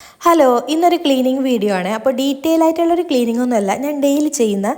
Hello, ഇന്നൊരു cleaning video ആണ്. അപ്പോൾ ഡീറ്റെയിൽ ആയിട്ടുള്ളൊരു ക്ലീനിങ് ഒന്നുമല്ല, ഞാൻ ഡെയിലി ചെയ്യുന്ന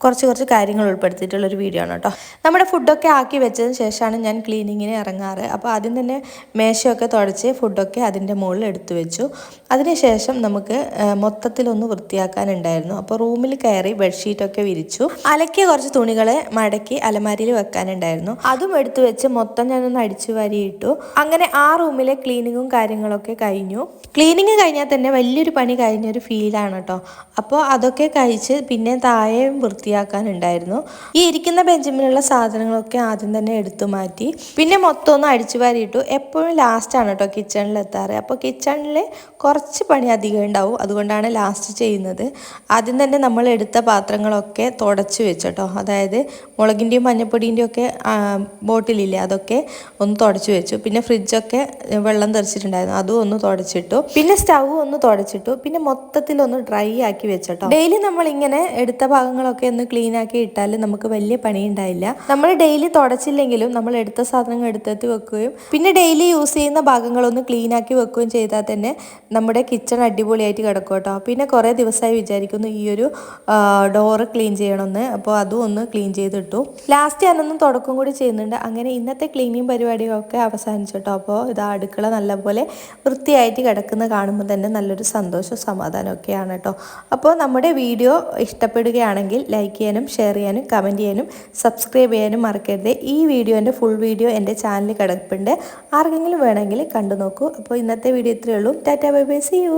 കുറച്ച് കാര്യങ്ങൾ ഉൾപ്പെടുത്തിയിട്ടുള്ളൊരു വീഡിയോ ആണ് കേട്ടോ. നമ്മുടെ ഫുഡൊക്കെ ആക്കി വെച്ചതിന് ശേഷമാണ് ഞാൻ ക്ലീനിങ്ങിന് ഇറങ്ങാറ്. അപ്പോൾ ആദ്യം തന്നെ മേശയൊക്കെ തുടച്ച് ഫുഡൊക്കെ അതിൻ്റെ മുകളിൽ എടുത്തു വെച്ചു. അതിനുശേഷം നമുക്ക് മൊത്തത്തിലൊന്ന് വൃത്തിയാക്കാനുണ്ടായിരുന്നു. അപ്പോൾ റൂമിൽ കയറി ബെഡ്ഷീറ്റൊക്കെ വിരിച്ചു. അലക്കിയ കുറച്ച് തുണികൾ മടക്കി അലമാരിയിൽ വെക്കാനുണ്ടായിരുന്നു. അതും എടുത്തു വെച്ച് മൊത്തം ഞാനൊന്ന് അടിച്ചു വാരിയിട്ടു. അങ്ങനെ ആ റൂമിലെ ക്ലീനിങ്ങും കാര്യങ്ങളൊക്കെ കഴിഞ്ഞു. ക്ലീനിങ് കഴിഞ്ഞാൽ തന്നെ വലിയൊരു പണി കഴിഞ്ഞൊരു ഫീലാണ് കേട്ടോ. അപ്പോൾ അതൊക്കെ കഴിച്ച് പിന്നെ താഴെയും വൃത്തിയാക്കാനുണ്ടായിരുന്നു. ഈ ഇരിക്കുന്ന ബെഞ്ചിലുള്ള സാധനങ്ങളൊക്കെ ആദ്യം തന്നെ എടുത്തു മാറ്റി. പിന്നെ മൊത്തം ഒന്ന് അടിച്ചു വാരിയിട്ടു. എപ്പോഴും ലാസ്റ്റാണ് കേട്ടോ കിച്ചണിൽ എത്താറ്. അപ്പോൾ കിച്ചണിൽ കുറച്ച് പണി അധികം ഉണ്ടാവും, അതുകൊണ്ടാണ് ലാസ്റ്റ് ചെയ്യുന്നത്. ആദ്യം തന്നെ നമ്മൾ എടുത്ത പാത്രങ്ങളൊക്കെ തുടച്ച് വെച്ചു കേട്ടോ. അതായത് മുളകിൻ്റെയും മഞ്ഞപ്പൊടിൻ്റെയും ഒക്കെ ബോട്ടിലില്ലേ, അതൊക്കെ ഒന്ന് തുടച്ച് വെച്ചു. പിന്നെ ഫ്രിഡ്ജൊക്കെ വെള്ളം തെറിച്ചിട്ടുണ്ടായിരുന്നു, അതും ഒന്ന് തുടച്ചിട്ടു. പിന്നെ സ്റ്റൗ ഒന്ന് തുടച്ചിട്ടു. പിന്നെ മൊത്തത്തിലൊന്ന് ഡ്രൈ ആക്കി വെച്ചിട്ടോ. ഡെയിലി നമ്മൾ ഇങ്ങനെ എടുത്ത ഭാഗങ്ങളൊക്കെ ഒന്ന് ക്ലീൻ ആക്കി ഇട്ടാൽ നമുക്ക് വലിയ പണി ഉണ്ടായില്ല. നമ്മൾ ഡെയിലി തുടച്ചില്ലെങ്കിലും നമ്മൾ എടുത്ത സാധനങ്ങൾ എടുത്തെത്തി വെക്കുകയും പിന്നെ ഡെയിലി യൂസ് ചെയ്യുന്ന ഭാഗങ്ങളൊന്ന് ക്ലീൻ ആക്കി വെക്കുകയും ചെയ്താൽ തന്നെ നമ്മുടെ കിച്ചൺ അടിപൊളിയായിട്ട് കിടക്കും കേട്ടോ. പിന്നെ കുറേ ദിവസമായി വിചാരിക്കുന്നു ഈ ഒരു ഡോറ് ക്ലീൻ ചെയ്യണമെന്ന്. അപ്പോൾ അതും ഒന്ന് ക്ലീൻ ചെയ്തിട്ടു. ലാസ്റ്റ് ഞാനൊന്നും തുടക്കം കൂടി ചെയ്യുന്നുണ്ട്. അങ്ങനെ ഇന്നത്തെ ക്ലീനിങ് പരിപാടികളൊക്കെ അവസാനിച്ചു കേട്ടോ. അപ്പോൾ ഇതാ അടുക്കള നല്ലപോലെ വൃത്തിയായിട്ട് കിടക്കുന്ന കാണുമ്പോൾ തന്നെ നല്ലൊരു സന്തോഷവും സമാധാനമൊക്കെയാണ് കേട്ടോ. അപ്പോൾ നമ്മുടെ വീഡിയോ ഇഷ്ടപ്പെടുകയാണെങ്കിൽ ലൈക്ക് ചെയ്യാനും ഷെയർ ചെയ്യാനും കമൻറ്റ് ചെയ്യാനും സബ്സ്ക്രൈബ് ചെയ്യാനും മറക്കരുത്. ഈ വീഡിയോൻ്റെ ഫുൾ വീഡിയോ എൻ്റെ ചാനലിൽ കിടപ്പുണ്ട്, ആർക്കെങ്കിലും വേണമെങ്കിൽ കണ്ടു നോക്കൂ. അപ്പോൾ ഇന്നത്തെ വീഡിയോ ഇത്രയേ ഉള്ളൂ. Tata bye bye, see U.